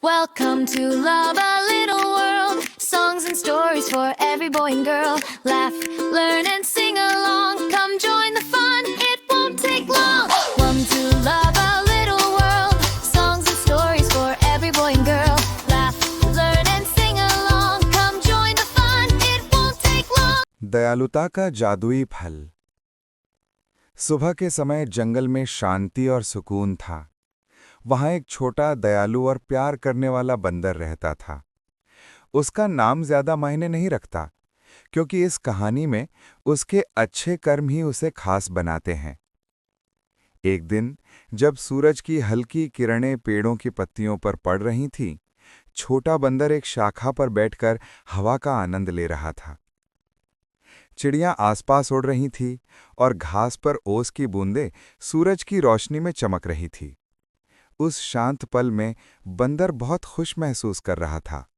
Welcome to Love a Little World. Songs and stories for every boy and girl. Laugh, learn and sing along. Come join the fun, it won't take long. Welcome to Love a Little World. Songs and stories for every boy and girl. Laugh, learn and sing along. Come join the fun, it won't take long. दयालुता का जादुई फल। सुबह के समय जंगल में शांति और सुकून था। वहां एक छोटा दयालु और प्यार करने वाला बंदर रहता था। उसका नाम ज्यादा मायने नहीं रखता, क्योंकि इस कहानी में उसके अच्छे कर्म ही उसे खास बनाते हैं। एक दिन जब सूरज की हल्की किरणें पेड़ों की पत्तियों पर पड़ रही थीं, छोटा बंदर एक शाखा पर बैठकर हवा का आनंद ले रहा था। चिड़ियां आसपास उड़ रही थीं और घास पर ओस की बूंदें सूरज की रोशनी में चमक रही थी। उस शांत पल में बंदर बहुत खुश महसूस कर रहा था।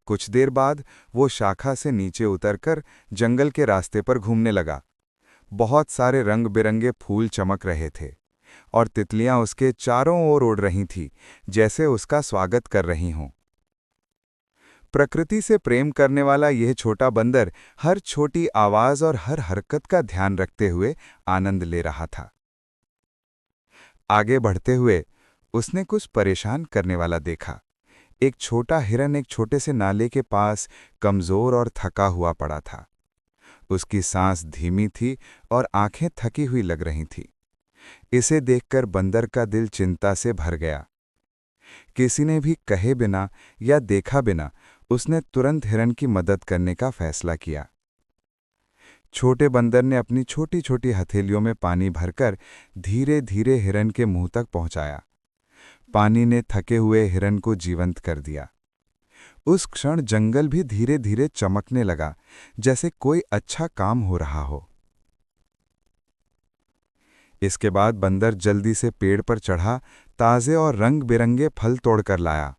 कुछ देर बाद वो शाखा से नीचे उतरकर जंगल के रास्ते पर घूमने लगा। बहुत सारे रंग बिरंगे फूल चमक रहे थे और तितलियां उसके चारों ओर उड़ रही थीं, जैसे उसका स्वागत कर रही हों। प्रकृति से प्रेम करने वाला यह छोटा बंदर हर छोटी आवाज और हर हरकत का ध्यान रखते हुए आनंद ले रहा था। आगे बढ़ते हुए उसने कुछ परेशान करने वाला देखा। एक छोटा हिरन एक छोटे से नाले के पास कमजोर और थका हुआ पड़ा था। उसकी सांस धीमी थी और आंखें थकी हुई लग रही थीं। इसे देखकर बंदर का दिल चिंता से भर गया। किसी ने भी कहे बिना या देखा बिना उसने तुरंत हिरन की मदद करने का फैसला किया। छोटे बंदर ने अपनी छोटी छोटी हथेलियों में पानी भरकर धीरे धीरे हिरन के मुंह तक पहुंचाया। पानी ने थके हुए हिरन को जीवंत कर दिया। उस क्षण जंगल भी धीरे धीरे चमकने लगा, जैसे कोई अच्छा काम हो रहा हो। इसके बाद बंदर जल्दी से पेड़ पर चढ़ा ताजे और रंग बिरंगे फल तोड़कर लाया।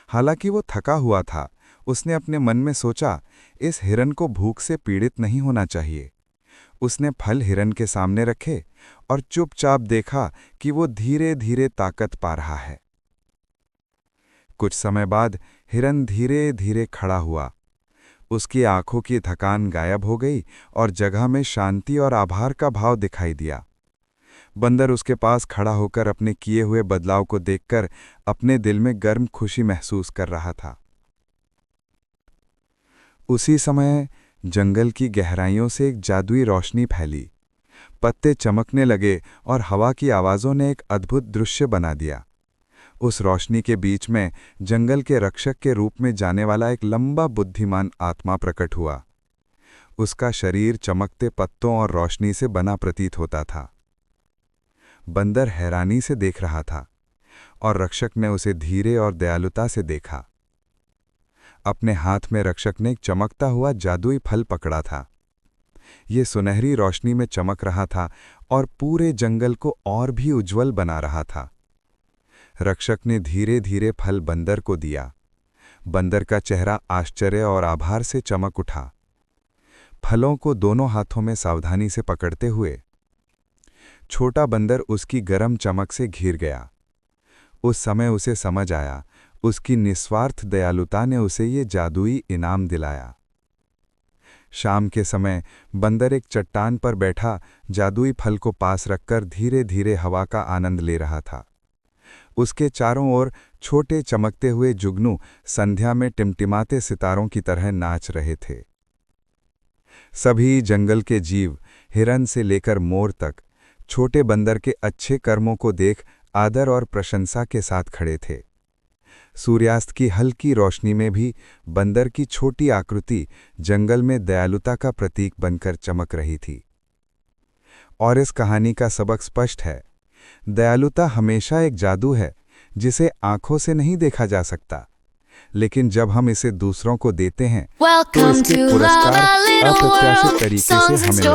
हालांकि वो थका हुआ था, उसने अपने मन में सोचा, इस हिरन को भूख से पीड़ित नहीं होना चाहिए। उसने फल हिरन के सामने रखे और चुपचाप देखा कि वो धीरे धीरे ताकत पा रहा है। कुछ समय बाद हिरन धीरे धीरे खड़ा हुआ। उसकी आंखों की थकान गायब हो गई और जगह में शांति और आभार का भाव दिखाई दिया। बंदर उसके पास खड़ा होकर अपने किए हुए बदलाव को देखकर अपने दिल में गर्म खुशी महसूस कर रहा था। उसी समय जंगल की गहराइयों से एक जादुई रोशनी फैली। पत्ते चमकने लगे और हवा की आवाज़ों ने एक अद्भुत दृश्य बना दिया। उस रोशनी के बीच में जंगल के रक्षक के रूप में जाने वाला एक लंबा बुद्धिमान आत्मा प्रकट हुआ। उसका शरीर चमकते पत्तों और रोशनी से बना प्रतीत होता था। बंदर हैरानी से देख रहा था और रक्षक ने उसे धीरे और दयालुता से देखा। अपने हाथ में रक्षक ने एक चमकता हुआ जादुई फल पकड़ा था। ये सुनहरी रोशनी में चमक रहा था और पूरे जंगल को और भी उज्जवल बना रहा था। रक्षक ने धीरे धीरे फल बंदर को दिया। बंदर का चेहरा आश्चर्य और आभार से चमक उठा। फलों को दोनों हाथों में सावधानी से पकड़ते हुए छोटा बंदर उसकी गर्म चमक से घिर गया। उस समय उसे समझ आया, उसकी निस्वार्थ दयालुता ने उसे ये जादुई इनाम दिलाया। शाम के समय बंदर एक चट्टान पर बैठा जादुई फल को पास रखकर धीरे धीरे हवा का आनंद ले रहा था। उसके चारों ओर छोटे चमकते हुए जुगनू संध्या में टिमटिमाते सितारों की तरह नाच रहे थे। सभी जंगल के जीव, हिरन से लेकर मोर तक, छोटे बंदर के अच्छे कर्मों को देख आदर और प्रशंसा के साथ खड़े थे। सूर्यास्त की हल्की रोशनी में भी बंदर की छोटी आकृति जंगल में दयालुता का प्रतीक बनकर चमक रही थी। और इस कहानी का सबक स्पष्ट है, दयालुता हमेशा एक जादू है जिसे आंखों से नहीं देखा जा सकता, लेकिन जब हम इसे दूसरों को देते हैं तो इसके पुरस्कार अप्रत्याशित तरीके से हमें मिलते हैं।